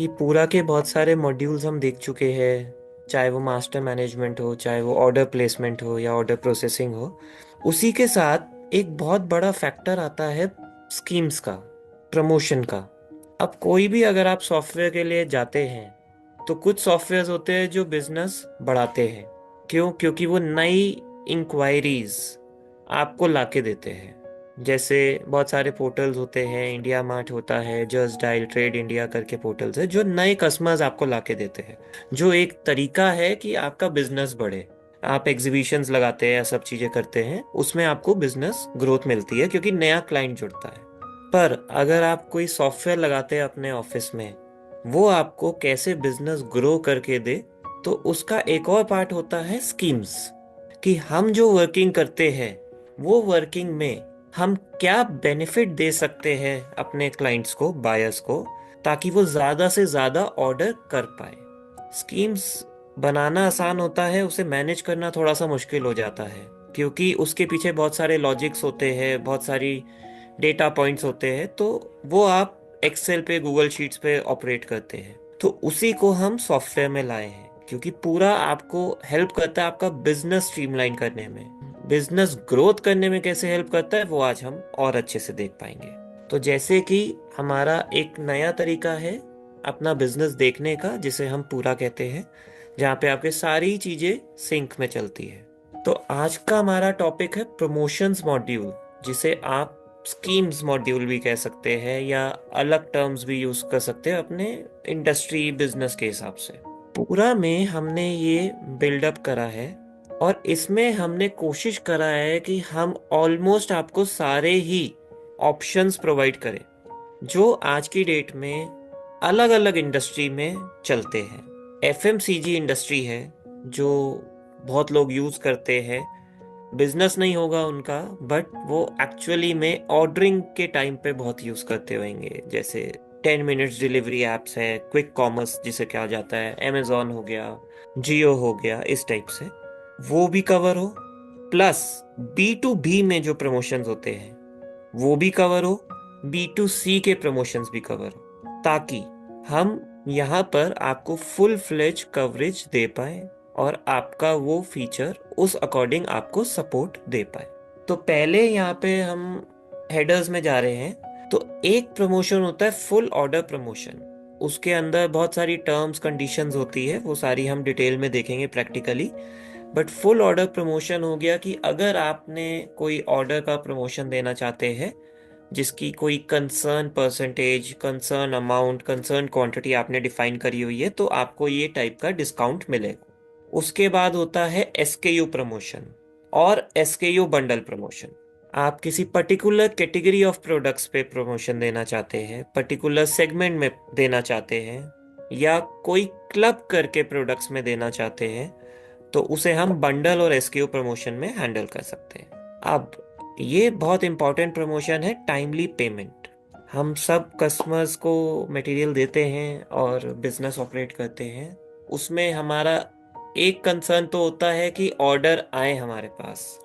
ये पूरा के बहुत सारे मॉड्यूल्स हम देख चुके हैं, चाहे वो मास्टर मैनेजमेंट हो, चाहे वो ऑर्डर प्लेसमेंट हो या ऑर्डर प्रोसेसिंग हो। उसी के साथ एक बहुत बड़ा फैक्टर आता है स्कीम्स का, प्रमोशन का। अब कोई भी अगर आप सॉफ्टवेयर के लिए जाते हैं तो कुछ सॉफ्टवेयर्स होते हैं जो बिजनेस बढ़ाते हैं। क्यों? क्योंकि वो नई इंक्वायरीज आपको लाके देते हैं। जैसे बहुत सारे पोर्टल्स होते हैं, इंडिया मार्ट होता है, जस्ट डायल, ट्रेड इंडिया करके पोर्टल्स है जो नए कस्टमर्स आपको लाके देते हैं। जो एक तरीका है कि आपका बिजनेस बढ़े। आप एग्जीबिशंस लगाते हैं या सब चीजें करते हैं, उसमें आपको बिजनेस ग्रोथ मिलती है क्योंकि नया क्लाइंट जुड़ता है। पर अगर आप कोई सॉफ्टवेयर लगाते हैं अपने ऑफिस में, वो आपको कैसे बिजनेस ग्रो करके दे, तो उसका एक और पार्ट होता है स्कीम्स। कि हम जो वर्किंग करते हैं वो वर्किंग में हम क्या बेनिफिट दे सकते हैं अपने क्लाइंट्स को, बायर्स को, ताकि वो ज्यादा से ज्यादा ऑर्डर कर पाए। स्कीम्स बनाना आसान होता है, उसे मैनेज करना थोड़ा सा मुश्किल हो जाता है क्योंकि उसके पीछे बहुत सारे लॉजिक्स होते हैं, बहुत सारी डेटा पॉइंट्स होते हैं। तो वो आप एक्सेल पे, गूगल शीट्स पे ऑपरेट करते हैं। तो उसी को हम सॉफ्टवेयर में लाए हैं क्योंकि पूरा आपको हेल्प करता है आपका बिजनेस स्ट्रीमलाइन करने में। बिजनेस ग्रोथ करने में कैसे हेल्प करता है वो आज हम और अच्छे से देख पाएंगे। तो जैसे कि हमारा एक नया तरीका है अपना बिजनेस देखने का, जिसे हम पूरा कहते हैं, जहाँ पे आपके सारी चीजें सिंक में चलती है। तो आज का हमारा टॉपिक है प्रमोशंस मॉड्यूल, जिसे आप स्कीम्स मॉड्यूल भी कह सकते हैं या अलग टर्म्स भी यूज कर सकते हैं अपने इंडस्ट्री बिजनेस के हिसाब से। पूरा में हमने ये बिल्डअप करा है और इसमें हमने कोशिश करा है कि हम ऑलमोस्ट आपको सारे ही ऑप्शंस प्रोवाइड करें जो आज की डेट में अलग अलग इंडस्ट्री में चलते हैं। एफएमसीजी इंडस्ट्री है जो बहुत लोग यूज करते हैं। बिजनेस नहीं होगा उनका, बट वो एक्चुअली में ऑर्डरिंग के टाइम पे बहुत यूज करते होंगे। जैसे 10 मिनट्स डिलीवरी एप्स है, क्विक कॉमर्स जिसे कहा जाता है, अमेजोन हो गया, जियो हो गया, इस टाइप से वो भी कवर हो। प्लस B2B में जो प्रमोशंस होते हैं वो भी कवर हो, B2C के प्रमोशंस भी कवर हो, ताकि हम यहाँ पर आपको फुल फ्लेज कवरेज दे पाए और आपका वो फीचर उस अकॉर्डिंग आपको सपोर्ट दे पाए। तो पहले यहाँ पे हम हेडर्स में जा रहे हैं। तो एक प्रमोशन होता है फुल ऑर्डर प्रमोशन। उसके अंदर बहुत सारी टर्म्स कंडीशंस होती है, वो सारी हम डिटेल में देखेंगे practically. But full order promotion हो गया कि अगर आपने कोई ऑर्डर का प्रमोशन देना चाहते हैं जिसकी कोई concern percentage, concern amount, concern quantity आपने डिफाइन करी हुई है, तो आपको ये टाइप का डिस्काउंट मिलेगा। उसके बाद होता है एसकेयू प्रमोशन और एसकेयू बंडल प्रमोशन। आप किसी पर्टिकुलर कैटेगरी ऑफ प्रोडक्ट्स पे प्रमोशन देना चाहते हैं, पर्टिकुलर सेगमेंट में देना चाहते हैं, या कोई क्लब करके प्रोडक्ट्स में देना चाहते हैं, तो उसे हम बंडल और एसकेयू प्रमोशन में हैंडल कर सकते हैं। अब ये बहुत इंपॉर्टेंट प्रमोशन है, टाइमली पेमेंट। हम सब कस्टमर्स को मटेरियल देते हैं और बिजनेस ऑपरेट करते हैं। उसमें हमारा एक कंसर्न तो होता है कि ऑर्डर आए हमारे पास।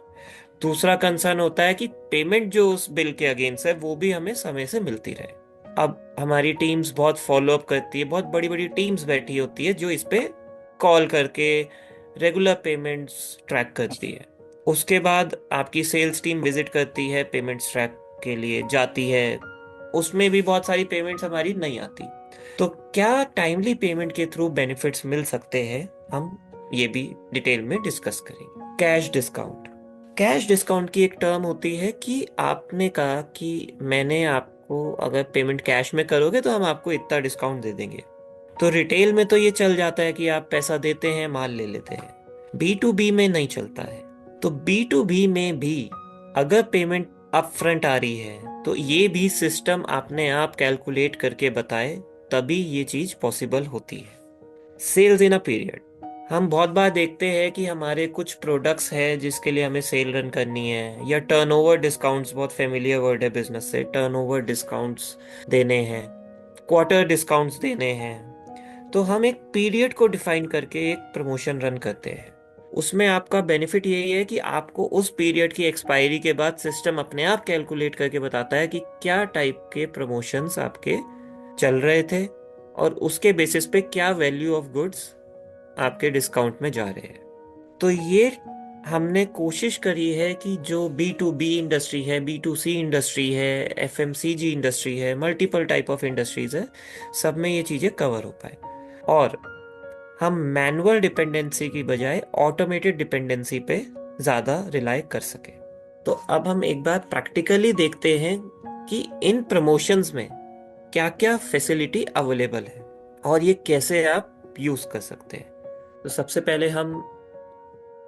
दूसरा कंसर्न होता है कि पेमेंट जो उस बिल के अगेंस्ट है वो भी हमें समय से मिलती रहे। अब हमारी टीम्स बहुत फॉलो अप करती है, बहुत बड़ी बड़ी टीम्स बैठी होती है जो इस पे कॉल करके रेगुलर पेमेंट्स ट्रैक करती है। उसके बाद आपकी सेल्स टीम विजिट करती है, पेमेंट्स ट्रैक के लिए जाती है। उसमें भी बहुत सारी पेमेंट्स हमारी नहीं आती। तो क्या टाइमली पेमेंट के थ्रू बेनिफिट्स मिल सकते हैं, हम ये भी डिटेल में डिस्कस करेंगे। Cash discount. कैश डिस्काउंट की एक टर्म होती है कि आपने कहा कि मैंने आपको अगर पेमेंट कैश में करोगे तो हम आपको इतना डिस्काउंट दे देंगे। तो रिटेल में तो ये चल जाता है कि आप पैसा देते हैं, माल ले लेते हैं। B2B में नहीं चलता है। तो B2B में भी अगर पेमेंट अप फ्रंट आ रही है तो ये भी सिस्टम अपने आप कैलकुलेट करके बताए, तभी ये चीज पॉसिबल होती है। Sales in a period. हम बहुत बार देखते हैं कि हमारे कुछ प्रोडक्ट्स हैं जिसके लिए हमें सेल रन करनी है, या टर्नओवर डिस्काउंट्स, बहुत फेमिलियर वर्ड है बिजनेस से, टर्नओवर डिस्काउंट्स देने हैं, क्वार्टर डिस्काउंट्स देने हैं। तो हम एक पीरियड को डिफाइन करके एक प्रमोशन रन करते हैं। उसमें आपका बेनिफिट यही है कि आपको उस पीरियड की एक्सपायरी के बाद सिस्टम अपने आप कैलकुलेट करके बताता है कि क्या टाइप के प्रमोशंस आपके चल रहे थे और उसके बेसिस पे क्या वैल्यू ऑफ गुड्स आपके डिस्काउंट में जा रहे हैं। तो ये हमने कोशिश करी है कि जो B2B इंडस्ट्री है, B2C इंडस्ट्री है, FMCG इंडस्ट्री है, मल्टीपल टाइप ऑफ इंडस्ट्रीज है, सब में ये चीज़ें कवर हो पाए और हम मैनुअल डिपेंडेंसी की बजाय ऑटोमेटेड डिपेंडेंसी पे ज़्यादा रिलाय कर सके। तो अब हम एक बार प्रैक्टिकली देखते हैं कि इन प्रमोशंस में क्या क्या फैसिलिटी अवेलेबल है और ये कैसे आप यूज़ कर सकते हैं। तो सबसे पहले हम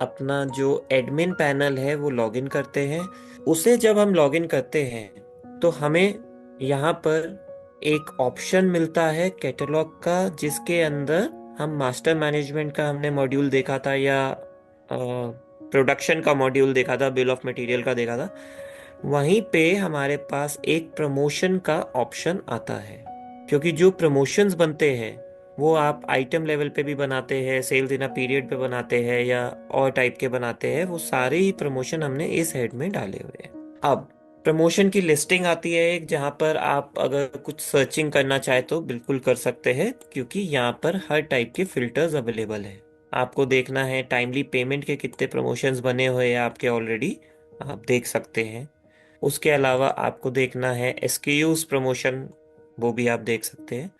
अपना जो एडमिन पैनल है वो लॉगिन करते हैं। उसे जब हम लॉगिन करते हैं तो हमें यहाँ पर एक ऑप्शन मिलता है कैटलॉग का, जिसके अंदर हम मास्टर मैनेजमेंट का हमने मॉड्यूल देखा था या प्रोडक्शन का मॉड्यूल देखा था, बिल ऑफ मटेरियल का देखा था। वहीं पे हमारे पास एक प्रमोशन का ऑप्शन आता है, क्योंकि जो प्रमोशंस बनते हैं वो आप आइटम लेवल पे भी बनाते हैं, सेल्स इन अ पीरियड पे बनाते हैं या और टाइप के बनाते हैं, वो सारे ही प्रमोशन हमने इस हेड में डाले हुए हैं। अब प्रमोशन की लिस्टिंग आती है एक, जहाँ पर आप अगर कुछ सर्चिंग करना चाहे तो बिल्कुल कर सकते हैं, क्योंकि यहाँ पर हर टाइप के फिल्टर्स अवेलेबल है। आपको देखना है टाइमली पेमेंट के कितने प्रमोशंस बने हुए हैं आपके ऑलरेडी, आप देख सकते हैं। उसके अलावा आपको देखना है एसकेयूज प्रमोशन, वो भी आप देख सकते हैं।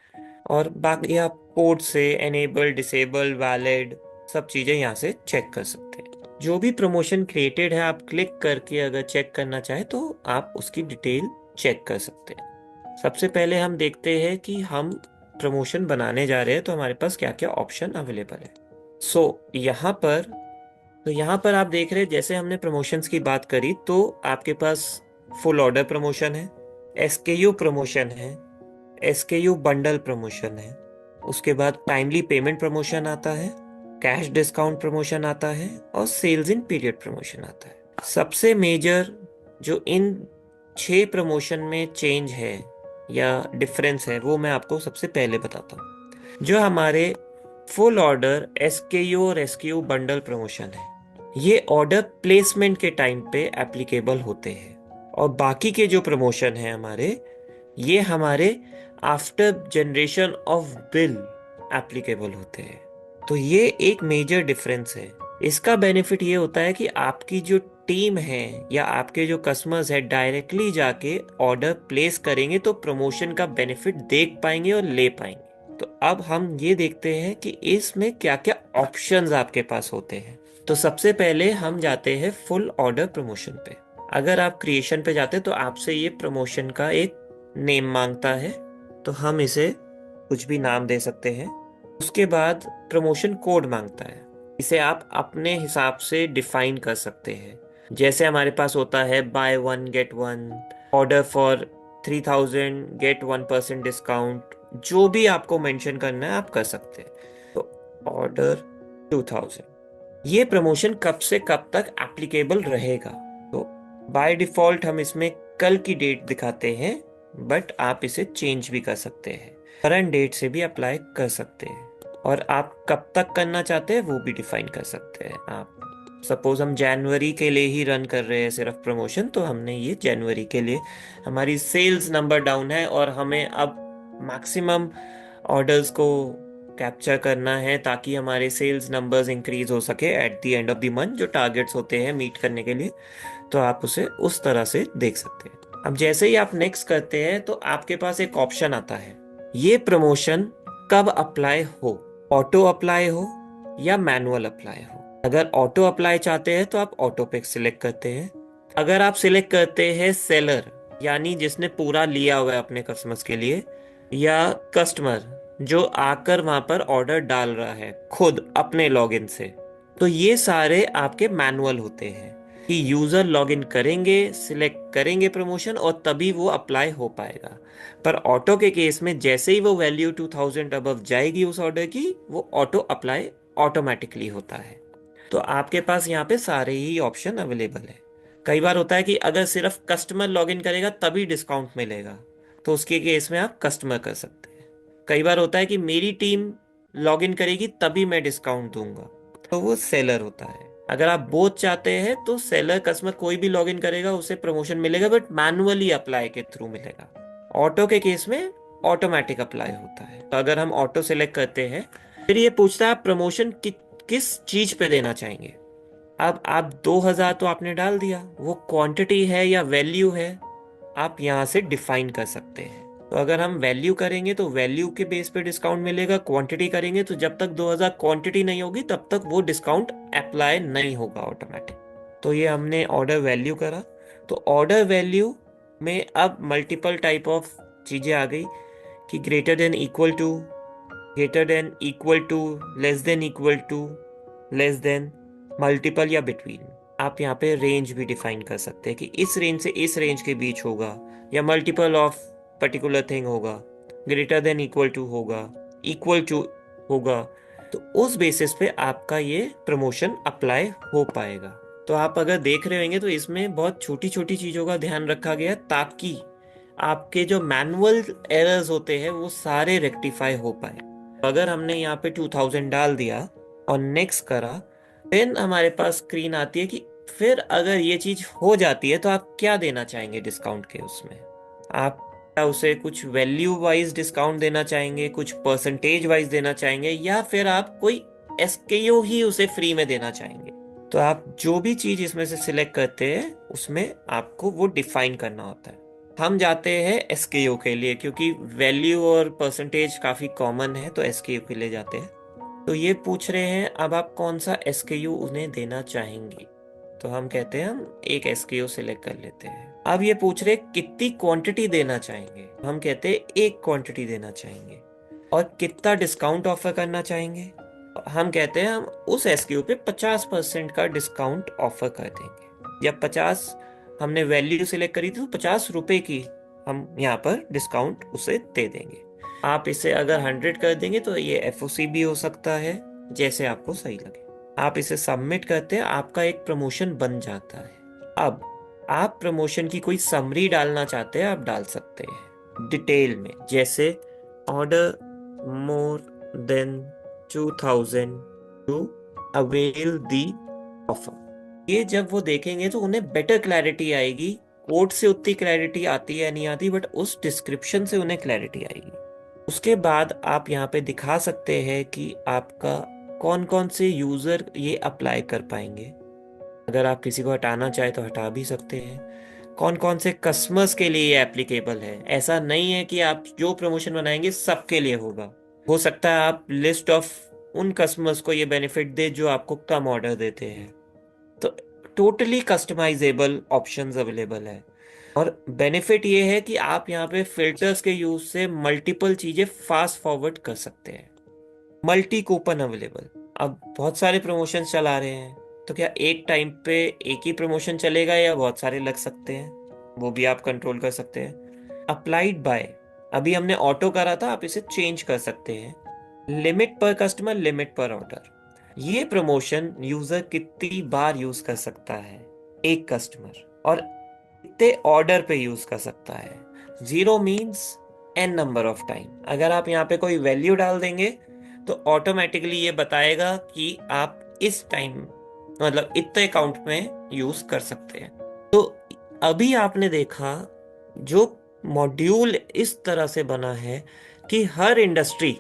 और बाकी आप कोड से एनेबल, डिसेबल, वैलिड सब चीज़ें यहाँ से चेक कर सकते हैं। जो भी प्रमोशन क्रिएटेड है आप क्लिक करके अगर चेक करना चाहे तो आप उसकी डिटेल चेक कर सकते हैं। सबसे पहले हम देखते हैं कि हम प्रमोशन बनाने जा रहे हैं तो हमारे पास क्या क्या ऑप्शन अवेलेबल है। यहाँ पर आप देख रहे हैं, जैसे हमने प्रमोशंस की बात करी तो आपके पास फुल ऑर्डर प्रमोशन है, एसकेयू प्रमोशन है, एसकेयू बंडल प्रमोशन है, उसके बाद टाइमली पेमेंट प्रमोशन आता है, कैश डिस्काउंट प्रमोशन आता है और सेल्स इन पीरियड प्रमोशन आता है। सबसे मेजर जो इन 6 प्रमोशन में चेंज है या डिफरेंस है वो मैं आपको सबसे पहले बताता हूँ। जो हमारे फुल ऑर्डर एसकेयू और एसकेयू बंडल प्रमोशन है, ये ऑर्डर प्लेसमेंट के टाइम पे एप्लीकेबल होते हैं और बाकी के जो प्रमोशन है हमारे, ये हमारे after generation of bill applicable होते हैं। तो ये एक मेजर डिफरेंस है। इसका बेनिफिट ये होता है कि आपकी जो टीम है या आपके जो कस्टमर्स है डायरेक्टली जाके ऑर्डर प्लेस करेंगे तो प्रमोशन का बेनिफिट देख पाएंगे और ले पाएंगे। तो अब हम ये देखते हैं कि इसमें क्या क्या ऑप्शंस आपके पास होते हैं। तो सबसे पहले हम जाते हैं फुल ऑर्डर प्रमोशन पे। अगर आप क्रिएशन पे जाते हैं तो आपसे ये प्रमोशन का एक नेम मांगता है, तो हम इसे कुछ भी नाम दे सकते हैं। उसके बाद प्रमोशन कोड मांगता है, इसे आप अपने हिसाब से डिफाइन कर सकते हैं। जैसे हमारे पास होता है buy 1 get 1, order for 3000 get 1% discount, जो भी आपको मेंशन करना है आप कर सकते हैं। तो ऑर्डर 2000, ये प्रमोशन कब से कब तक एप्लीकेबल रहेगा। तो बाय डिफॉल्ट हम इसमें कल की डेट दिखाते हैं, बट आप इसे चेंज भी कर सकते हैं, करंट डेट से भी अप्लाई कर सकते हैं और आप कब तक करना चाहते हैं वो भी डिफाइन कर सकते हैं। आप सपोज हम जनवरी के लिए ही रन कर रहे हैं सिर्फ प्रमोशन, तो हमने ये जनवरी के लिए, हमारी सेल्स नंबर डाउन है और हमें अब मैक्सिमम ऑर्डर्स को कैप्चर करना है ताकि हमारे सेल्स नंबर्स इंक्रीज हो सके at the end of the month, जो टारगेट्स होते हैं मीट करने के लिए। तो आप उसे उस तरह से देख सकते हैं। अब जैसे ही आप नेक्स्ट करते हैं तो आपके पास एक ऑप्शन आता है, ये प्रमोशन कब अप्लाई हो, ऑटो अप्लाई हो या मैनुअल अप्लाई हो। अगर ऑटो अप्लाई चाहते हैं तो आप ऑटो पे सिलेक्ट करते हैं। अगर आप सिलेक्ट करते हैं सेलर, यानी जिसने पूरा लिया हुआ है अपने कस्टमर्स के लिए, या कस्टमर जो आकर वहां पर ऑर्डर डाल रहा है खुद अपने लॉगिन से, तो ये सारे आपके मैनुअल होते हैं कि यूजर लॉगिन करेंगे, सिलेक्ट करेंगे प्रमोशन और तभी वो अप्लाई हो पाएगा। पर ऑटो के केस में जैसे ही वो वैल्यू 2000 अबव जाएगी उस ऑर्डर की, वो ऑटो अप्लाई ऑटोमेटिकली होता है। तो आपके पास यहाँ पे सारे ही ऑप्शन अवेलेबल है। कई बार होता है कि अगर सिर्फ कस्टमर लॉगिन करेगा तभी डिस्काउंट मिलेगा, तो उसके केस में आप कस्टमर कर सकते हैं। कई बार होता है कि मेरी टीम लॉगिन करेगी तभी मैं डिस्काउंट दूंगा, तो वो सेलर होता है। अगर आप बोथ चाहते हैं तो सेलर कस्टमर कोई भी लॉगिन करेगा उसे प्रमोशन मिलेगा, बट मैनुअली अप्लाई के थ्रू मिलेगा। ऑटो के केस में ऑटोमेटिक अप्लाई होता है। तो अगर हम ऑटो सेलेक्ट करते हैं, फिर ये पूछता है आप प्रमोशन किस चीज पे देना चाहेंगे। अब आप 2000 तो आपने डाल दिया, वो क्वांटिटी है या वैल्यू है, आप यहाँ से डिफाइन कर सकते हैं। तो अगर हम वैल्यू करेंगे तो वैल्यू के बेस पे डिस्काउंट मिलेगा, क्वांटिटी करेंगे तो जब तक 2000 क्वांटिटी नहीं होगी तब तक वो डिस्काउंट अप्लाई नहीं होगा ऑटोमेटिक। तो ये हमने ऑर्डर वैल्यू करा। तो ऑर्डर वैल्यू में अब मल्टीपल टाइप ऑफ चीजें आ गई कि greater than equal to, greater than equal to, less than equal to, less than, multiple या बिटवीन। आप यहाँ पे रेंज भी डिफाइन कर सकते हैं कि इस रेंज से इस रेंज के बीच होगा, या मल्टीपल ऑफ पर्टिकुलर थिंग होगा, ग्रेटर देन इक्वल टू होगा, इक्वल टू होगा। तो उस बेसिस पे आपका ये प्रमोशन अप्लाई हो पाएगा। तो आप अगर देख रहे होंगे तो इसमें बहुत छोटी छोटी चीजों का ध्यान रखा गया ताकि आपके जो मैनुअल एरर्स होते हैं वो सारे रेक्टिफाई हो पाए। अगर हमने यहाँ पे 2000 डाल दिया और नेक्स्ट करा, देन हमारे पास स्क्रीन आती है कि फिर अगर ये चीज हो जाती है तो आप क्या देना चाहेंगे डिस्काउंट के उसमें। आप क्या उसे कुछ वैल्यू वाइज डिस्काउंट देना चाहेंगे, कुछ परसेंटेज वाइज देना चाहेंगे, या फिर आप कोई एसकेयू ही उसे फ्री में देना चाहेंगे। तो आप जो भी चीज इसमें से सिलेक्ट करते हैं उसमें आपको वो डिफाइन करना होता है। हम जाते हैं एसकेयू के लिए क्योंकि वैल्यू और परसेंटेज काफी कॉमन है, तो एसकेयू के लिए जाते हैं। तो ये पूछ रहे हैं अब आप कौन सा एसकेयू उन्हें देना चाहेंगे। तो हम कहते हैं हम एक एसकेयू सिलेक्ट कर लेते हैं। अब ये पूछ रहे कितनी क्वांटिटी देना चाहेंगे। हम कहते हैं एक क्वांटिटी देना चाहेंगे। और कितना डिस्काउंट ऑफर करना चाहेंगे। हम कहते हैं हम उस एसकेयू पे 50% का डिस्काउंट ऑफर कर देंगे, या 50, हमने वैल्यू सिलेक्ट करी थी तो 50 रुपए की हम यहाँ पर डिस्काउंट उसे दे देंगे। आप इसे अगर 100 कर देंगे तो ये एफओसी भी हो सकता है, जैसे आपको सही लगे। आप इसे सबमिट करते हैं, आपका एक प्रमोशन बन जाता है। अब आप प्रमोशन की कोई समरी डालना चाहते हैं, आप डाल सकते हैं डिटेल में, जैसे order more than 2000 to avail the offer. ये जब वो देखेंगे तो उन्हें बेटर क्लैरिटी आएगी। कोड से उतनी क्लैरिटी आती है नहीं आती, बट उस डिस्क्रिप्शन से उन्हें क्लैरिटी आएगी। उसके बाद आप यहाँ पे दिखा सकते हैं कि आपका कौन कौन से यूजर ये अप्लाई कर पाएंगे। अगर आप किसी को हटाना चाहे तो हटा भी सकते हैं। कौन कौन से कस्टमर्स के लिए ये एप्लीकेबल है। ऐसा नहीं है कि आप जो प्रमोशन बनाएंगे सबके लिए होगा। हो सकता है आप लिस्ट ऑफ उन कस्टमर्स को ये बेनिफिट दे जो आपको कम ऑर्डर देते हैं। तो टोटली कस्टमाइजेबल ऑप्शंस अवेलेबल है। और बेनिफिट ये है कि आप यहाँ पे फिल्टर्स के यूज से मल्टीपल चीजें फास्ट फॉरवर्ड कर सकते हैं। Multi coupon available. अब बहुत सारे प्रमोशंस चला रहे हैं, तो क्या एक टाइम पे एक ही प्रमोशन चलेगा या बहुत सारे लग सकते हैं, वो भी आप कंट्रोल कर सकते हैं। अप्लाइड बाय, अभी हमने ऑटो करा था, आप इसे चेंज कर सकते हैं। लिमिट पर कस्टमर, लिमिट पर ऑर्डर। ये प्रमोशन यूजर कितनी बार यूज कर सकता है, एक कस्टमर, और कितने ऑर्डर पे यूज कर सकता है। 0 means n number of time. अगर आप यहाँ पे कोई वैल्यू डाल देंगे तो ऑटोमेटिकली ये बताएगा कि आप इस टाइम मतलब इतने अकाउंट में यूज कर सकते हैं। तो अभी आपने देखा जो मॉड्यूल इस तरह से बना है कि हर इंडस्ट्री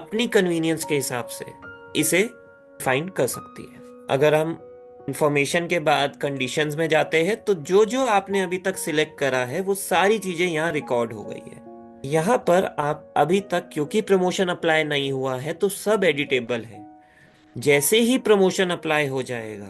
अपनी कन्वीनियंस के हिसाब से इसे फाइंड कर सकती है। अगर हम इंफॉर्मेशन के बाद कंडीशंस में जाते हैं तो जो जो आपने अभी तक सिलेक्ट करा है वो सारी चीजें यहाँ रिकॉर्ड हो गई है। यहाँ पर आप अभी तक क्योंकि प्रमोशन अप्लाई नहीं हुआ है तो सब एडिटेबल है। जैसे ही प्रमोशन अप्लाई हो जाएगा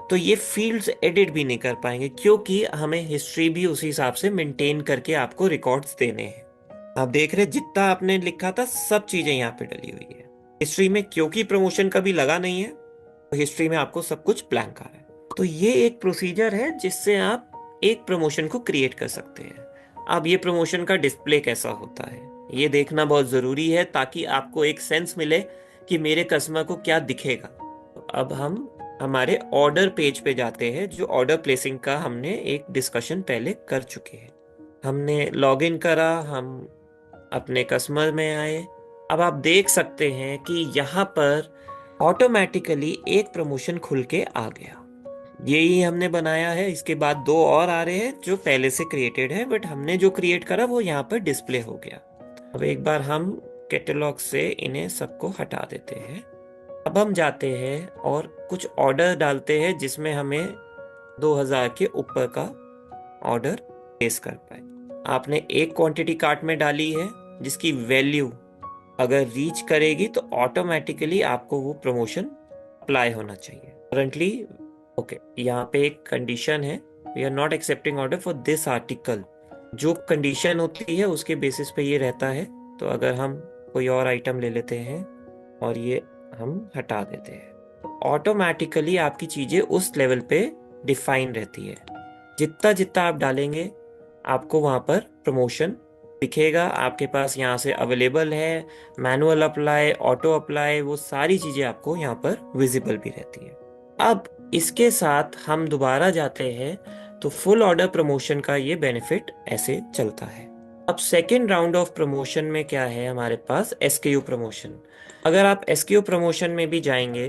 तो ये फील्ड्स एडिट भी नहीं कर पाएंगे, क्योंकि हमें हिस्ट्री भी उसी हिसाब से मेंटेन करके आपको रिकॉर्ड्स देने हैं। आप देख रहे जितना आपने लिखा था सब चीजें यहाँ पे डली हुई है। हिस्ट्री में क्योंकि प्रमोशन कभी लगा नहीं है तो हिस्ट्री में आपको सब कुछ ब्लैंक आ रहा है। तो ये एक प्रोसीजर है जिससे आप एक प्रमोशन को क्रिएट कर सकते हैं। अब ये प्रमोशन का डिस्प्ले कैसा होता है ये देखना बहुत जरूरी है, ताकि आपको एक सेंस मिले कि मेरे कस्टमर को क्या दिखेगा। तो अब हम हमारे ऑर्डर पेज पे जाते हैं, जो ऑर्डर प्लेसिंग का हमने एक डिस्कशन पहले कर चुके हैं। हमने लॉगिन करा, हम अपने कस्टमर में आए। अब आप देख सकते हैं कि यहाँ पर ऑटोमेटिकली एक प्रमोशन खुल के आ गया। यही हमने बनाया है। इसके बाद 2 और आ रहे हैं जो पहले से क्रिएटेड है, बट हमने जो क्रिएट करा वो यहाँ पर डिस्प्ले हो गया। अब एक बार हम कैटलॉग से इन्हें सबको हटा देते हैं। अब हम जाते हैं और कुछ ऑर्डर डालते हैं जिसमें हमें 2000 के ऊपर का ऑर्डर प्लेस कर पाए। आपने एक क्वांटिटी कार्ट में डाली है जिसकी वैल्यू अगर रीच करेगी तो ऑटोमेटिकली आपको वो प्रमोशन अप्लाई होना चाहिए। करंटली ओके, यहाँ पे एक कंडीशन है, we are not accepting order for this article. जो कंडीशन होती है उसके बेसिस पे ये रहता है। तो अगर हम कोई और आइटम ले लेते हैं और ये हम हटा देते हैं, ऑटोमेटिकली आपकी चीजें उस लेवल पे डिफाइन रहती है। जितना जितना आप डालेंगे आपको वहां पर प्रमोशन दिखेगा। आपके पास यहाँ से अवेलेबल है, मैनुअल अप्लाई, ऑटो अप्लाई, वो सारी चीजें आपको यहाँ पर विजिबल भी रहती है। अब इसके साथ हम दोबारा जाते हैं तो फुल ऑर्डर प्रमोशन का ये बेनिफिट ऐसे चलता है। अब सेकेंड राउंड ऑफ प्रमोशन में क्या है हमारे पास, एसकेयू प्रमोशन। अगर आप एसकेयू प्रमोशन में भी जाएंगे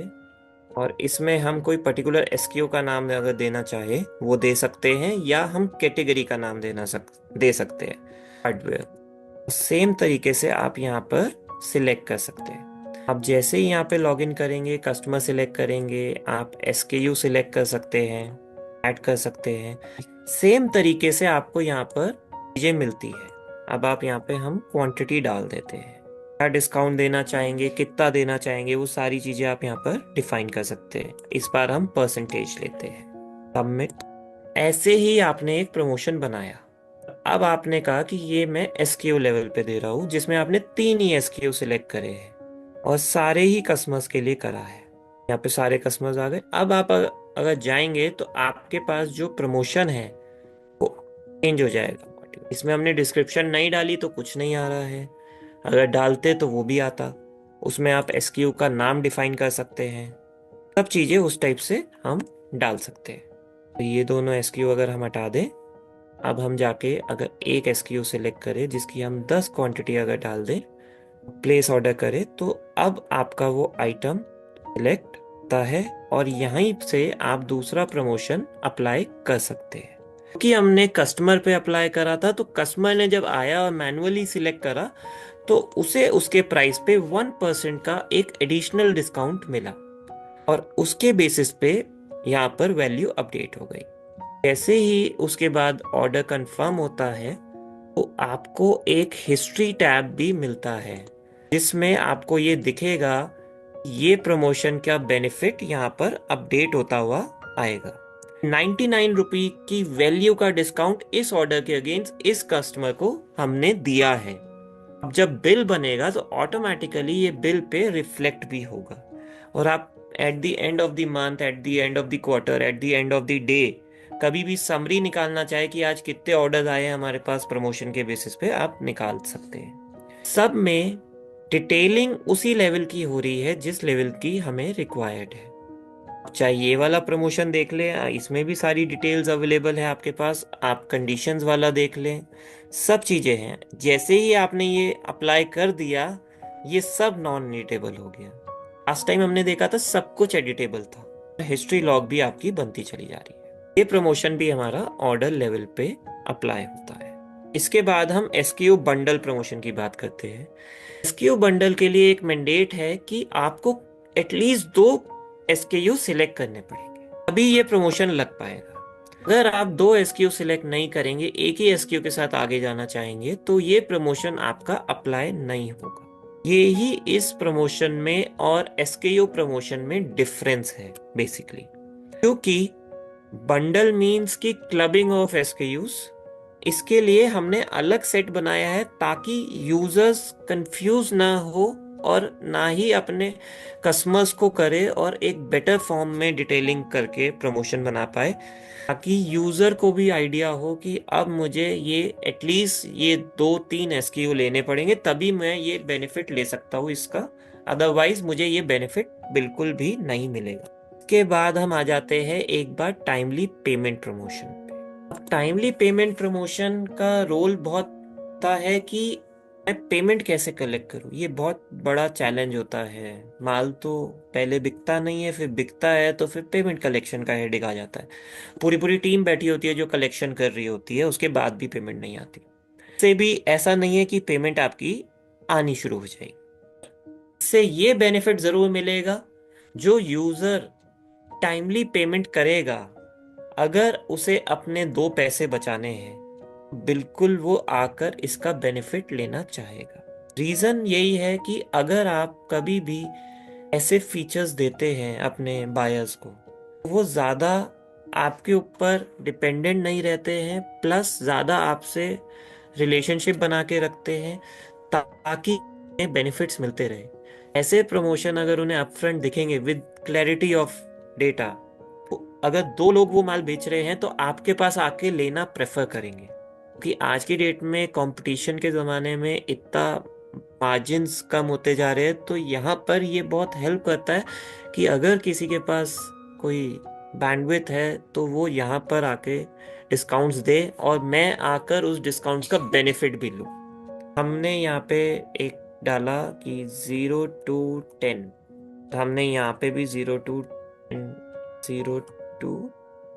और इसमें हम कोई पर्टिकुलर एसक्यू का नाम अगर देना चाहे वो दे सकते हैं, या हम कैटेगरी का नाम दे सकते हैं, हार्डवेयर। सेम तरीके से आप यहाँ पर सिलेक्ट कर सकते हैं। आप जैसे ही यहाँ पे लॉगिन करेंगे, कस्टमर सिलेक्ट करेंगे, आप एसकेयू सिलेक्ट कर सकते हैं, ऐड कर सकते हैं। सेम तरीके से आपको यहाँ पर चीजें मिलती है। अब आप यहाँ पे हम क्वांटिटी डाल देते हैं, क्या डिस्काउंट देना चाहेंगे, कितना देना चाहेंगे, वो सारी चीजें आप यहाँ पर डिफाइन कर सकते हैं। इस बार हम परसेंटेज लेते हैं, सबमिट। ऐसे ही आपने एक प्रमोशन बनाया। अब आपने कहा कि ये मैं एसक्यू लेवल पे दे रहा हूँ, जिसमें आपने 3 ही एसक्यू सिलेक्ट करे हैं और सारे ही कस्टमर्स के लिए करा है। यहाँ पे सारे कस्टमर्स आ गए। अब आप अगर जाएंगे तो आपके पास जो प्रमोशन है वो चेंज हो जाएगा। इसमें हमने डिस्क्रिप्शन नहीं डाली तो कुछ नहीं आ रहा है, अगर डालते तो वो भी आता। उसमें आप एसक्यू का नाम डिफाइन कर सकते हैं, सब चीजें उस टाइप से हम डाल सकते हैं। तो ये दोनों एसक्यू अगर हम हटा दें, अब हम जाके अगर एक एसक्यू सेलेक्ट करें जिसकी हम 10 क्वांटिटी अगर डाल दें, प्लेस ऑर्डर करें, तो अब आपका वो आइटम सिलेक्ट होता है और यहीं से आप दूसरा प्रमोशन अप्लाई कर सकते हैं। कि हमने कस्टमर पे अप्लाई करा था, तो कस्टमर ने जब आया और मैनुअली सिलेक्ट करा तो उसे उसके प्राइस पे 1% का एक एडिशनल डिस्काउंट मिला और उसके बेसिस पे यहाँ पर वैल्यू अपडेट हो गई। जैसे ही उसके बाद ऑर्डर कंफर्म होता है तो आपको एक हिस्ट्री टैब भी मिलता है जिसमें आपको ये दिखेगा ये प्रमोशन का बेनिफिट यहाँ पर अपडेट होता हुआ आएगा। 99 रुपये की वैल्यू का डिस्काउंट इस ऑर्डर के अगेंस्ट इस कस्टमर को हमने दिया है। अब जब बिल बनेगा तो ऑटोमेटिकली ये बिल पे रिफ्लेक्ट भी होगा और आप at the end of the month, at the end of the quarter, at the end of the day कभी भी समरी निकालना चाहे कि आज कितने ऑर्डर्स आए हैं हमारे पास प्रमोशन के बेसिस पे, आप निकाल सकते हैं। सब में डिटेलिंग उसी लेवल की हो रही है जिस लेवल की हमें रिक्वायर्ड है। चाहे ये वाला प्रमोशन देख लें, इसमें भी सारी डिटेल्स अवेलेबल है आपके पास। आप कंडीशंस वाला देख लें, सब चीज़ें हैं। जैसे ही आपने ये अप्लाई कर दिया ये सब नॉन एडिटेबल हो गया। लास्ट टाइम हमने देखा था सब कुछ एडिटेबल था। हिस्ट्री लॉग भी आपकी बनती चली जा रही है। ये प्रमोशन भी हमारा ऑर्डर लेवल पे अप्लाई होता है। इसके बाद हम एसक्यू बंडल प्रमोशन की बात करते हैं। एसक्यू बंडल के लिए एक मैंडेट है कि आपको एटलीस्ट 2 एसक्यू सिलेक्ट करने पड़ेंगे, अभी ये प्रमोशन लग पाएगा। अगर आप 2 एसक्यू सिलेक्ट नहीं करेंगे, एक ही एसक्यू के साथ आगे जाना चाहेंगे, तो ये प्रमोशन आपका अप्लाई नहीं होगा। ये ही इस प्रमोशन में और एसक्यू प्रमोशन में डिफरेंस है बेसिकली, क्योंकि बंडल मीन्स की क्लबिंग ऑफ एसक्यूज। इसके लिए हमने अलग सेट बनाया है ताकि यूजर्स कंफ्यूज ना हो और ना ही अपने कस्टमर्स को करे और एक बेटर फॉर्म में डिटेलिंग करके प्रमोशन बना पाए, ताकि यूजर को भी आइडिया हो कि अब मुझे ये एटलीस्ट ये 2-3 एसक्यू लेने पड़ेंगे तभी मैं ये बेनिफिट ले सकता हूँ इसका, अदरवाइज मुझे ये बेनिफिट बिल्कुल भी नहीं मिलेगा। के बाद हम आ जाते हैं एक बार टाइमली पेमेंट प्रमोशन पे। अब टाइमली पेमेंट प्रमोशन का रोल बहुत होता है कि मैं पेमेंट कैसे कलेक्ट करूँ। ये बहुत बड़ा चैलेंज होता है। माल तो पहले बिकता नहीं है, फिर बिकता है तो फिर पेमेंट कलेक्शन का हेडेक आ जाता है। पूरी पूरी टीम बैठी होती है जो कलेक्शन कर रही होती है, उसके बाद भी पेमेंट नहीं आती। से भी ऐसा नहीं है कि पेमेंट आपकी आनी शुरू हो जाएगी। इससे ये बेनिफिट जरूर मिलेगा, जो यूजर टाइमली पेमेंट करेगा, अगर उसे अपने 2 पैसे बचाने हैं, बिल्कुल वो आकर इसका बेनिफिट लेना चाहेगा। रीजन यही है कि अगर आप कभी भी ऐसे फीचर्स देते हैं अपने बायर्स को, वो ज्यादा आपके ऊपर डिपेंडेंट नहीं रहते हैं, प्लस ज्यादा आपसे रिलेशनशिप बना के रखते हैं, ताकि बेनिफिट्स मिलते रहे। ऐसे प्रमोशन अगर उन्हें अपफ्रंट दिखेंगे विद क्लैरिटी ऑफ डेटा, तो अगर 2 लोग वो माल बेच रहे हैं तो आपके पास आके लेना प्रेफर करेंगे, क्योंकि आज की डेट में कंपटीशन के ज़माने में इतना मार्जिन्स कम होते जा रहे हैं। तो यहाँ पर ये बहुत हेल्प करता है कि अगर किसी के पास कोई बैंडविड्थ है तो वो यहाँ पर आके डिस्काउंट्स दे, और मैं आकर उस डिस्काउंट्स का बेनिफिट भी लूँ। हमने यहाँ पे एक डाला कि 0 to 10, हमने यहाँ पे भी 0 to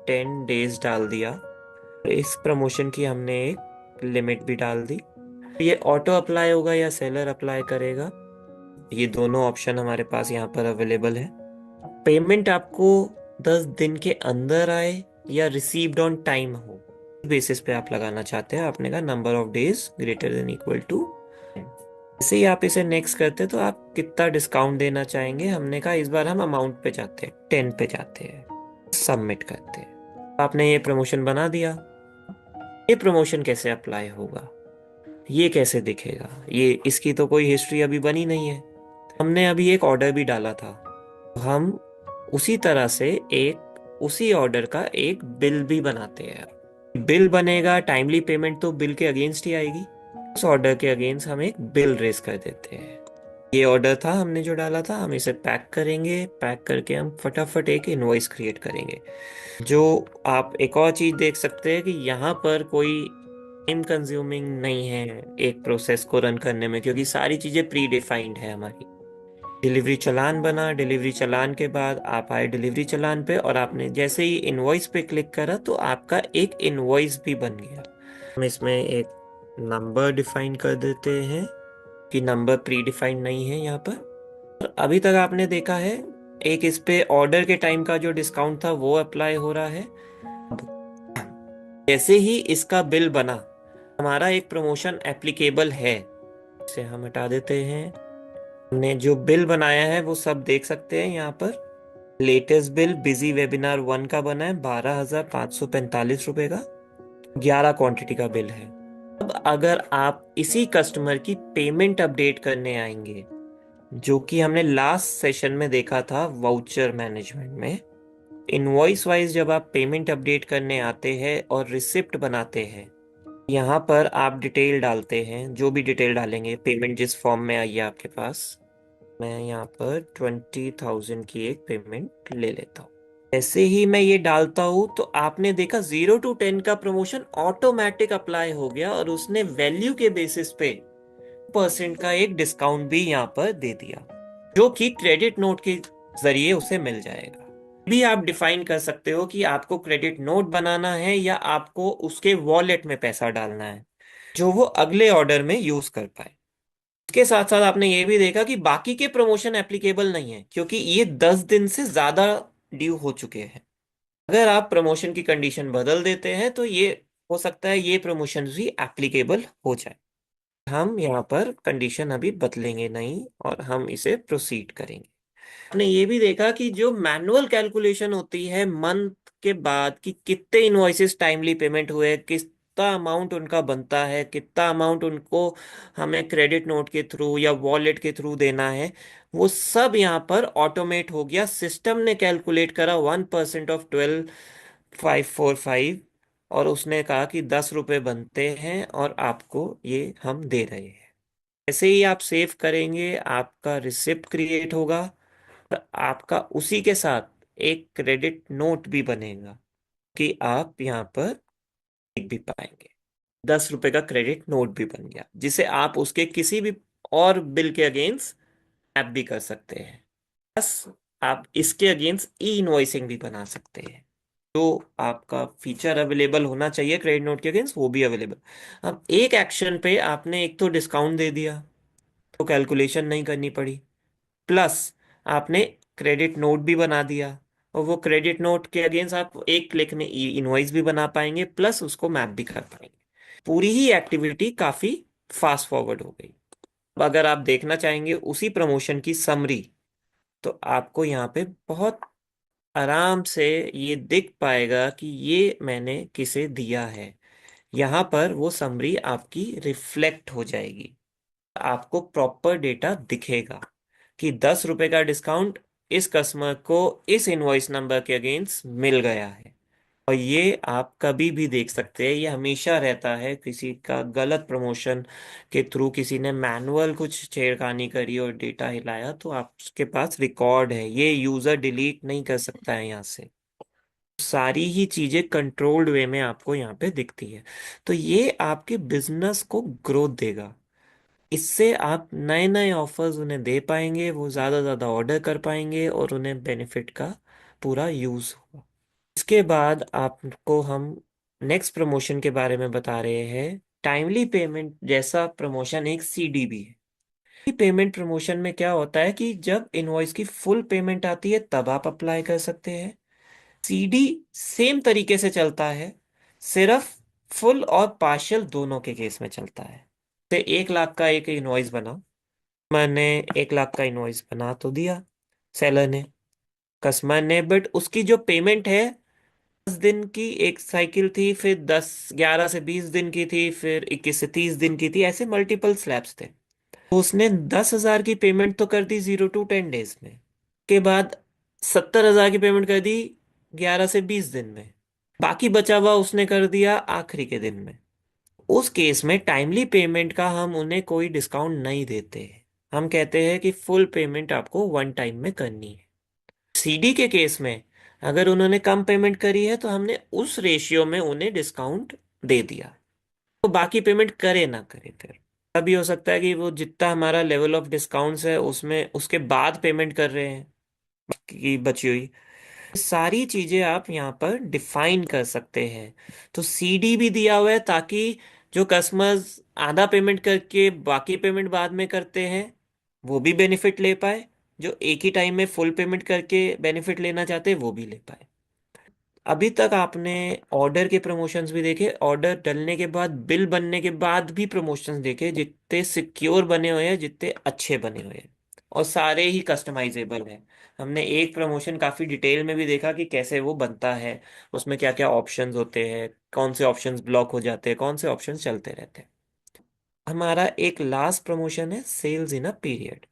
10 डाल दिया। इस प्रमोशन की हमने एक लिमिट भी डाल दी। ये ऑटो अप्लाई होगा या सेलर अप्लाई करेगा, ये दोनों ऑप्शन हमारे पास यहाँ पर अवेलेबल है। पेमेंट आपको 10 दिन के अंदर आए या रिसीव्ड ऑन टाइम हो, बेसिस पे आप लगाना चाहते हैं। आपने कहा number of days greater than equal to. जैसे ही आप इसे नेक्स्ट करते हैं तो आप कितना डिस्काउंट देना चाहेंगे, हमने कहा इस बार हम अमाउंट पे जाते हैं, 10 पे जाते हैं, सबमिट करते हैं। आपने ये प्रमोशन बना दिया। ये प्रमोशन कैसे अप्लाई होगा, ये कैसे दिखेगा, ये इसकी तो कोई हिस्ट्री अभी बनी नहीं है। हमने अभी एक ऑर्डर भी डाला था, हम उसी तरह से एक उसी ऑर्डर का एक बिल भी बनाते हैं। बिल बनेगा, टाइमली पेमेंट तो बिल के अगेंस्ट ही आएगी, उस ऑर्डर के अगेंस्ट हम एक बिल रेज कर देते हैं। ये ऑर्डर था हमने जो डाला था, हम इसे पैक करेंगे, पैक करके हम फटाफट एक इनवॉइस क्रिएट करेंगे। जो आप एक और चीज देख सकते हैं कि यहाँ पर कोई टाइम कंज्यूमिंग नहीं है एक प्रोसेस को रन करने में, क्योंकि सारी चीजें प्री डिफाइंड है हमारी। डिलीवरी चालान बना, डिलीवरी चालान के बाद आप आए डिलीवरी चालान पे, और आपने जैसे ही इनवॉइस पे क्लिक करा तो आपका एक इनवॉइस भी बन गया। हम इसमें एक नंबर डिफाइन कर देते हैं कि नंबर प्री डिफाइंड नहीं है यहाँ पर। और अभी तक आपने देखा है एक इस पे ऑर्डर के टाइम का जो डिस्काउंट था वो अप्लाई हो रहा है। जैसे ही इसका बिल बना, हमारा एक प्रमोशन एप्लीकेबल है, इसे हम हटा देते हैं। हमने जो बिल बनाया है वो सब देख सकते हैं यहाँ पर। लेटेस्ट बिल बिजी वेबिनार 1 का बना है 12,545 रुपए का, 11 क्वांटिटी का बिल है। अब अगर आप इसी कस्टमर की पेमेंट अपडेट करने आएंगे, जो कि हमने लास्ट सेशन में देखा था वाउचर मैनेजमेंट में, इनवॉइस वाइज जब आप पेमेंट अपडेट करने आते हैं और रिसिप्ट बनाते हैं, यहाँ पर आप डिटेल डालते हैं, जो भी डिटेल डालेंगे, पेमेंट जिस फॉर्म में आई है आपके पास। मैं यहाँ पर 20,000 की एक पेमेंट ले लेता हूँ। ऐसे ही मैं ये डालता हूँ तो आपने देखा 0 to 10 का प्रमोशन ऑटोमेटिक अप्लाई हो गया, और उसने वैल्यू के बेसिस पे % का एक डिस्काउंट भी यहाँ पर दे दिया, जो कि क्रेडिट नोट के जरिए उसे मिल जाएगा। भी आप डिफाइन कर सकते हो कि आपको क्रेडिट नोट बनाना है या आपको उसके वॉलेट में पैसा डालना है, जो वो अगले ऑर्डर में यूज कर पाए। इसके साथ साथ आपने ये भी देखा कि बाकी के प्रमोशन एप्लीकेबल नहीं है, क्योंकि ये 10 दिन से ज्यादा ड्यू हो चुके हैं। अगर आप प्रमोशन की कंडीशन बदल देते हैं तो ये हो सकता है ये प्रमोशन भी एप्लीकेबल हो जाए। हम यहाँ पर कंडीशन अभी बदलेंगे नहीं, और हम इसे प्रोसीड करेंगे। आपने ये भी देखा कि जो मैनुअल कैलकुलेशन होती है मंथ के बाद कि कितने इनवॉइसेस टाइमली पेमेंट हुए, कितना अमाउंट उनका बनता है, कितना अमाउंट उनको हमें क्रेडिट नोट के थ्रू या वॉलेट के थ्रू देना है, वो सब यहाँ पर ऑटोमेट हो गया। सिस्टम ने कैलकुलेट करा 1% ऑफ 12,545, और उसने कहा कि 10 रुपए बनते हैं और आपको ये हम दे रहे हैं। ऐसे ही आप सेव करेंगे, आपका रिसिप्ट क्रिएट होगा, और आपका उसी के साथ एक क्रेडिट नोट भी बनेगा कि आप यहाँ पर लिख भी पाएंगे। 10 रुपए का क्रेडिट नोट भी बन गया, जिसे आप उसके किसी भी और बिल के अगेंस्ट ऐप भी कर सकते हैं। बस आप इसके अगेंस्ट ई इनवॉइसिंग भी बना सकते हैं। जो आपका फीचर अवेलेबल होना चाहिए क्रेडिट नोट के अगेंस्ट, वो भी अवेलेबल। अब एक एक्शन पे आपने एक तो डिस्काउंट दे दिया, तो कैलकुलेशन नहीं करनी पड़ी। प्लस आपने क्रेडिट नोट भी बना दिया, और वो क्रेडिट नोट के अगेंस्ट आप एक क्लिक में इनवॉइस भी बना पाएंगे, प्लस उसको मैप भी कर पाएंगे। पूरी ही एक्टिविटी काफी फास्ट फॉरवर्ड हो गई। अब अगर आप देखना चाहेंगे उसी प्रमोशन की समरी, तो आपको यहाँ पे बहुत आराम से ये दिख पाएगा कि ये मैंने किसे दिया है। यहाँ पर वो समरी आपकी रिफ्लेक्ट हो जाएगी, आपको प्रॉपर डेटा दिखेगा कि 10 रुपए का डिस्काउंट इस कस्टमर को इस इनवॉइस नंबर के अगेंस्ट मिल गया है। और ये आप कभी भी देख सकते हैं, ये हमेशा रहता है। किसी का गलत प्रमोशन के थ्रू किसी ने मैनुअल कुछ छेड़खानी करी और डेटा हिलाया, तो आपके पास रिकॉर्ड है, ये यूजर डिलीट नहीं कर सकता है यहाँ से। सारी ही चीजें कंट्रोल्ड वे में आपको यहाँ पे दिखती है। तो ये आपके बिजनेस को ग्रोथ देगा। इससे आप नए नए ऑफर्स उन्हें दे पाएंगे, वो ज़्यादा ज़्यादा ऑर्डर कर पाएंगे और उन्हें बेनिफिट का पूरा यूज़ होगा। इसके बाद आपको हम नेक्स्ट प्रमोशन के बारे में बता रहे हैं। टाइमली पेमेंट जैसा प्रमोशन एक सीडीबी है। पेमेंट प्रमोशन में क्या होता है कि जब इनवॉइस की फुल पेमेंट आती है तब आप अप्लाई कर सकते हैं। सीडी सेम तरीके से चलता है, सिर्फ फुल और पार्शियल दोनों के केस में चलता है। तो 1 लाख का एक इनवॉइस बना, मैंने 1 लाख का इनवॉइस बना तो दिया सेलर ने, कस्टमर ने, बट उसकी जो पेमेंट है 10 दिन की एक साइकिल थी, फिर 11 से 20 दिन की थी, फिर 21 से 30 दिन की थी, ऐसे मल्टीपल स्लैब्स थे। तो उसने 10,000 की पेमेंट तो कर दी 0 to 10 डेज में, के बाद 70,000 की पेमेंट कर दी 11 से 20 दिन में, बाकी बचा हुआ उसने कर दिया आखिरी के दिन में। उस केस में टाइमली पेमेंट का हम उन्हें कोई डिस्काउंट नहीं देते। हम कहते हैं कि फुल पेमेंट आपको वन टाइम में करनी है। सीडी के केस में अगर उन्होंने कम पेमेंट करी है तो हमने उस रेशियो में उन्हें डिस्काउंट दे दिया, तो बाकी पेमेंट करे ना करे फिर। अभी हो सकता है कि वो जितना हमारा लेवल ऑफ डिस्काउंट्स है उसमें उसके बाद पेमेंट कर रहे हैं की बची हुई। सारी चीजें आप यहाँ पर डिफाइन कर सकते हैं। तो सीडी भी दिया हुआ है ताकि जो कस्टमर्स आधा पेमेंट करके बाकी पेमेंट बाद में करते हैं वो भी बेनिफिट ले पाए, जो एक ही टाइम में फुल पेमेंट करके बेनिफिट लेना चाहते हैं वो भी ले पाए। अभी तक आपने ऑर्डर के प्रमोशंस भी देखे, ऑर्डर डलने के बाद बिल बनने के बाद भी प्रमोशंस देखे, जितने सिक्योर बने हुए हैं, जितने अच्छे बने हुए हैं, और सारे ही कस्टमाइजेबल हैं। हमने एक प्रमोशन काफी डिटेल में भी देखा कि कैसे वो बनता है, उसमें क्या क्या ऑप्शंस होते हैं, कौन से ऑप्शंस ब्लॉक हो जाते हैं, कौन से ऑप्शंस चलते रहते हैं। हमारा एक लास्ट प्रमोशन है सेल्स इन अ पीरियड,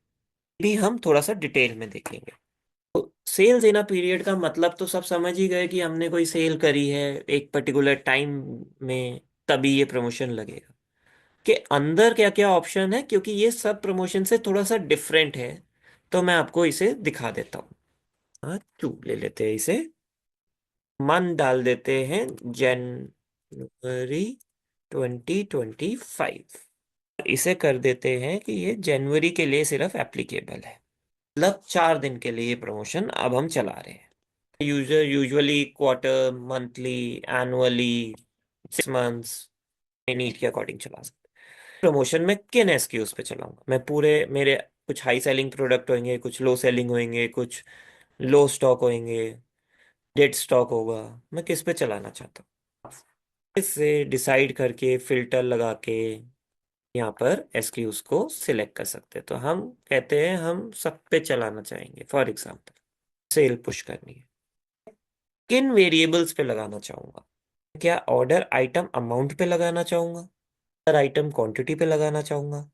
भी हम थोड़ा सा डिटेल में देखेंगे। सेल्स इन अ पीरियड का मतलब तो सब समझ ही गए कि हमने कोई सेल करी है एक पर्टिकुलर टाइम में, तभी ये प्रमोशन लगेगा। के अंदर क्या क्या ऑप्शन है, क्योंकि ये सब प्रमोशन से थोड़ा सा डिफरेंट है, तो मैं आपको इसे दिखा देता हूँ। हाँ, चूप ले लेते हैं इसे, मन डाल देते हैं January 2025, इसे कर देते हैं कि ये जनवरी के लिए सिर्फ एप्लीकेबल है। मतलब 4 दिन के लिए ये प्रमोशन अब हम चला रहे हैं। Usually quarter, monthly, annually, 6 months, need के अकॉर्डिंग चला सकते हैं। प्रमोशन में किन एसक्यूज पे चलाऊंगा मैं, पूरे मेरे कुछ हाई सेलिंग प्रोडक्ट होंगे, कुछ लो सेलिंग होंगे, कुछ लो स्टॉक होंगे, डेड स्टॉक होगा, मैं किस पे चलाना चाहता हूँ, इससे डिसाइड करके फिल्टर लगा के यहाँ पर एसक्यूज को सिलेक्ट कर सकते हैं। तो हम कहते हैं हम सब पे चलाना चाहेंगे, फॉर एग्जाम्पल सेल पुश करनी है, किन वेरिएबल्स पे लगाना चाहूंगा। क्या ऑर्डर आइटम अमाउंट पे लगाना चाहूंगा, ऑर्डर आइटम क्वांटिटी पे लगाना चाहूंगा,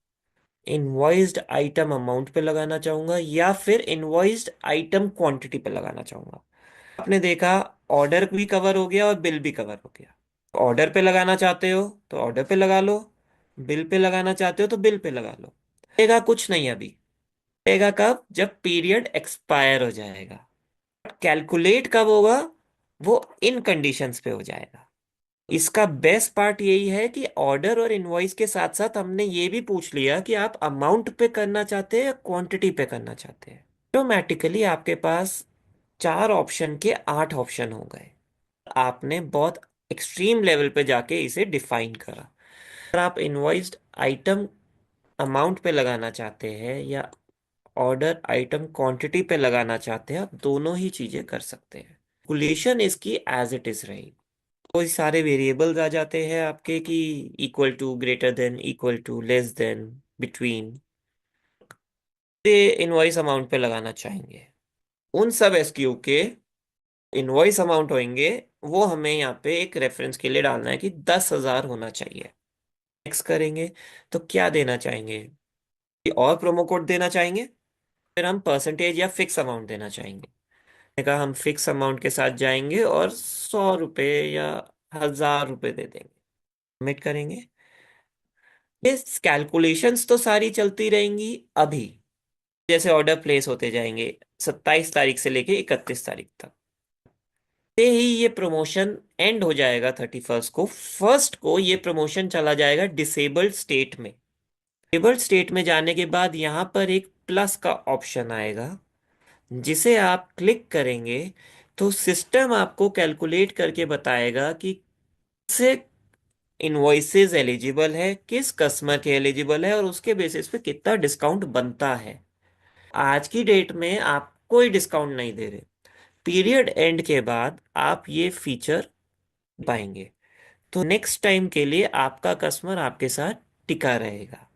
इनवॉइस्ड आइटम अमाउंट पे लगाना चाहूंगा, या फिर इनवॉइस्ड आइटम क्वांटिटी पे लगाना चाहूंगा। आपने देखा ऑर्डर भी कवर हो गया और बिल भी कवर हो गया। ऑर्डर पे लगाना चाहते हो तो ऑर्डर पे लगा लो, बिल पे लगाना चाहते हो तो बिल पे लगा लो। लगेगा कुछ नहीं अभी, लगेगा कब, जब पीरियड एक्सपायर हो जाएगा। कैलकुलेट कब होगा, वो इन कंडीशंस पे हो जाएगा। इसका बेस्ट पार्ट यही है कि ऑर्डर और इनवॉइस के साथ साथ हमने ये भी पूछ लिया कि आप अमाउंट पे करना चाहते हैं या क्वांटिटी पे करना चाहते हैं। ऑटोमेटिकली आपके पास 4 ऑप्शन के 8 ऑप्शन हो गए। आपने बहुत एक्सट्रीम लेवल पे जाके इसे डिफाइन करा। अगर आप इनवॉइस्ड आइटम अमाउंट पे लगाना चाहते हैं या ऑर्डर आइटम क्वांटिटी पे लगाना चाहते हैं, आप दोनों ही चीजें कर सकते हैं। कैलकुलेशन इसकी एज इट इज रही। कोई सारे वेरिएबल्स आ जाते हैं आपके कि equal to, greater than, equal to, less than, between, ये इनवॉइस अमाउंट पे लगाना चाहेंगे। उन सब एसक्यू के इनवॉइस अमाउंट होंगे, वो हमें यहाँ पे एक रेफरेंस के लिए डालना है कि 10,000 होना चाहिए। नेक्स्ट करेंगे तो क्या देना चाहेंगे, कि और प्रोमो कोड देना चाहेंगे, फिर हम परसेंटेज या फिक्स अमाउंट देना चाहेंगे। मैंने कहा हम फिक्स अमाउंट के साथ जाएंगे और 100 रुपये या 1,000 रुपये दे देंगे। सबमिट करेंगे। ये कैलकुलेशंस तो सारी चलती रहेंगी अभी, जैसे ऑर्डर प्लेस होते जाएंगे 27 तारीख से लेके 31 तारीख तक। से ही ये प्रमोशन एंड हो जाएगा 31st को। फर्स्ट को ये प्रमोशन चला जाएगा डिसेबल्ड स्टेट में। डिसेबल्ड स्टेट में जाने के बाद यहाँ पर एक प्लस का ऑप्शन आएगा, जिसे आप क्लिक करेंगे तो सिस्टम आपको कैलकुलेट करके बताएगा कि किसे इनवॉइसेस एलिजिबल है, किस कस्टमर के एलिजिबल है, और उसके बेसिस पे कितना डिस्काउंट बनता है। आज की डेट में आप कोई डिस्काउंट नहीं दे रहे। पीरियड एंड के बाद आप ये फीचर पाएंगे, तो नेक्स्ट टाइम के लिए आपका कस्टमर आपके साथ टिका रहेगा,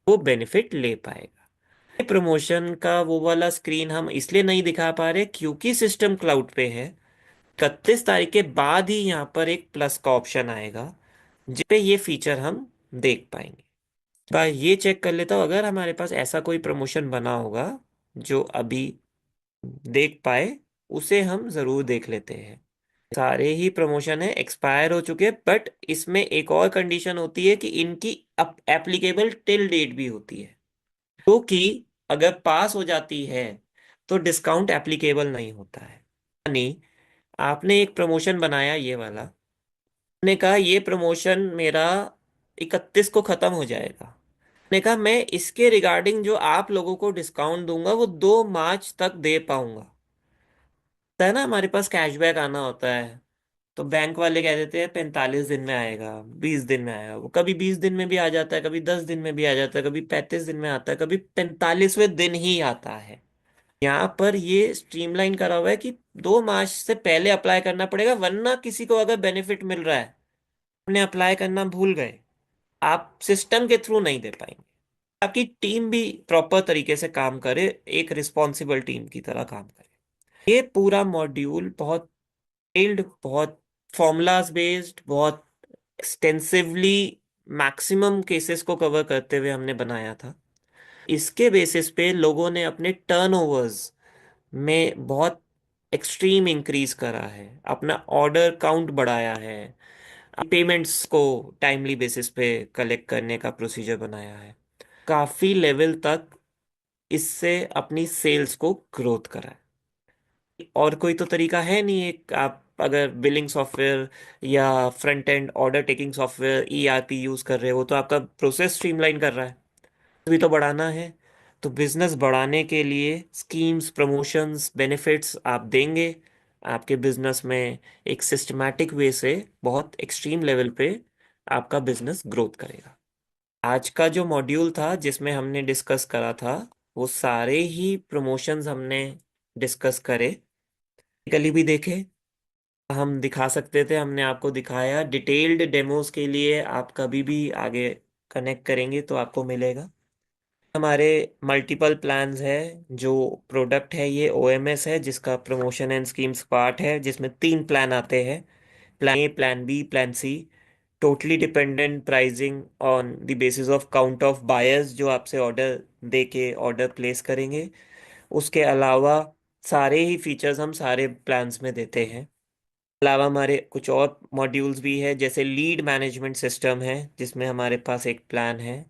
वो बेनिफिट ले पाएगा। ये प्रमोशन का वो वाला स्क्रीन हम इसलिए नहीं दिखा पा रहे क्योंकि सिस्टम क्लाउड पे है। 31 तारीख के बाद ही यहाँ पर एक प्लस का ऑप्शन आएगा, जिस पे ये फीचर हम देख पाएंगे। बाय ये चेक कर लेता हूँ, अगर हमारे पास ऐसा कोई प्रमोशन बना होगा जो अभी देख पाए, उसे हम जरूर देख लेते हैं। सारे ही प्रमोशन है एक्सपायर हो चुके, बट इसमें एक और कंडीशन होती है कि इनकी एप्लीकेबल टिल डेट भी होती है, तो कि अगर पास हो जाती है तो डिस्काउंट एप्लीकेबल नहीं होता है। यानी आपने एक प्रमोशन बनाया ये वाला, ने कहा ये प्रमोशन मेरा 31 को खत्म हो जाएगा। ने कहा मैं इसके रिगार्डिंग जो आप लोगों को डिस्काउंट दूंगा वो 2 मार्च तक दे पाऊंगा। होता है ना, हमारे पास कैशबैक आना होता है, तो बैंक वाले कह देते हैं 45 दिन में आएगा, 20 दिन में आएगा। वो कभी 20 दिन में भी आ जाता है, कभी 10 दिन में भी आ जाता है, कभी 35 दिन में आता है, कभी 45वें दिन ही आता है। यहाँ पर ये स्ट्रीमलाइन करा हुआ है कि 2 मार्च से पहले अप्लाई करना पड़ेगा, वरना किसी को अगर बेनिफिट मिल रहा है, आपने अप्लाई करना भूल गए, आप सिस्टम के थ्रू नहीं दे पाएंगे। आपकी टीम भी प्रॉपर तरीके से काम करे, एक रिस्पॉन्सिबल टीम की तरह काम करे। ये पूरा मॉड्यूल बहुत डिटेल्ड, बहुत फॉर्मूलाज बेस्ड, बहुत एक्सटेंसिवली मैक्सिमम केसेस को कवर करते हुए हमने बनाया था। इसके बेसिस पे लोगों ने अपने टर्नओवर्स में बहुत एक्सट्रीम इंक्रीज करा है, अपना ऑर्डर काउंट बढ़ाया है, पेमेंट्स को टाइमली बेसिस पे कलेक्ट करने का प्रोसीजर बनाया है, काफी लेवल तक इससे अपनी सेल्स को ग्रोथ करा है। और कोई तो तरीका है नहीं, एक आप अगर बिलिंग सॉफ्टवेयर या front end order taking software ERP use कर रहे हो तो आपका प्रोसेस स्ट्रीमलाइन कर रहा है, भी तो बढ़ाना है। तो बिजनेस बढ़ाने के लिए स्कीम्स, प्रमोशंस, बेनिफिट्स आप देंगे, आपके बिजनेस में एक सिस्टमैटिक वे से बहुत एक्सट्रीम लेवल पे आपका बिजनेस ग्रोथ करेगा। आज का जो मॉड्यूल था जिसमें हमने डिस्कस करा था, वो सारे ही प्रमोशंस हमने डिस्कस करे, कल भी देखे, हम दिखा सकते थे, हमने आपको दिखाया। डिटेल्ड डेमोस के लिए आप कभी भी आगे कनेक्ट करेंगे तो आपको मिलेगा। हमारे मल्टीपल प्लान्स है। जो प्रोडक्ट है ये ओएमएस है, जिसका प्रमोशन एंड स्कीम्स पार्ट है, जिसमें 3 प्लान आते हैं, plan A, plan B, plan C. Totally dependent pricing on the basis of count of buyers जो आपसे ऑर्डर दे के ऑर्डर प्लेस करेंगे। उसके अलावा सारे ही फीचर्स हम सारे प्लान्स में देते हैं। अलावा हमारे कुछ और मॉड्यूल्स भी है, जैसे लीड मैनेजमेंट सिस्टम है जिसमें हमारे पास एक प्लान है।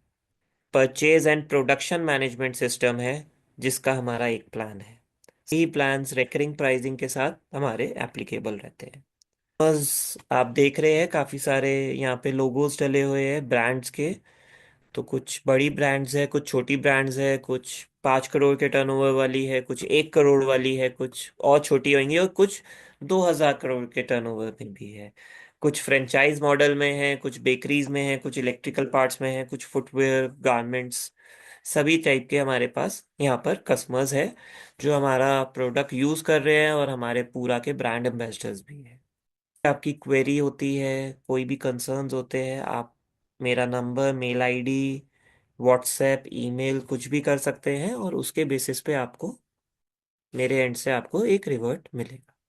Purchase and production management system है जिसका हमारा एक प्लान है। ये प्लान्स रेकरिंग प्राइसिंग के साथ हमारे एप्लीकेबल रहते हैं। बस आप देख रहे हैं काफ़ी सारे यहाँ पे लोगोज डले हुए हैं ब्रांड्स के। तो कुछ बड़ी ब्रांड्स है, कुछ छोटी ब्रांड्स है, कुछ 5 करोड़ के टर्नओवर वाली है, कुछ 1 करोड़ वाली है, कुछ और छोटी होंगी, और कुछ 2,000 करोड़ के टर्नओवर में भी है। कुछ फ्रेंचाइज मॉडल में है, कुछ बेकरीज में है, कुछ इलेक्ट्रिकल पार्ट्स में है, कुछ फुटवेयर, गारमेंट्स, सभी टाइप के हमारे पास यहाँ पर कस्टमर्स है जो हमारा प्रोडक्ट यूज कर रहे हैं, और हमारे पूरा के ब्रांड एम्बेसडर्स भी हैं। आपकी क्वेरी होती है, कोई भी कंसर्न्स होते हैं, आप मेरा number, mail ID, WhatsApp, email कुछ भी कर सकते हैं, और उसके बेसिस पे आपको, मेरे एंड से आपको एक रिवर्ट मिलेगा।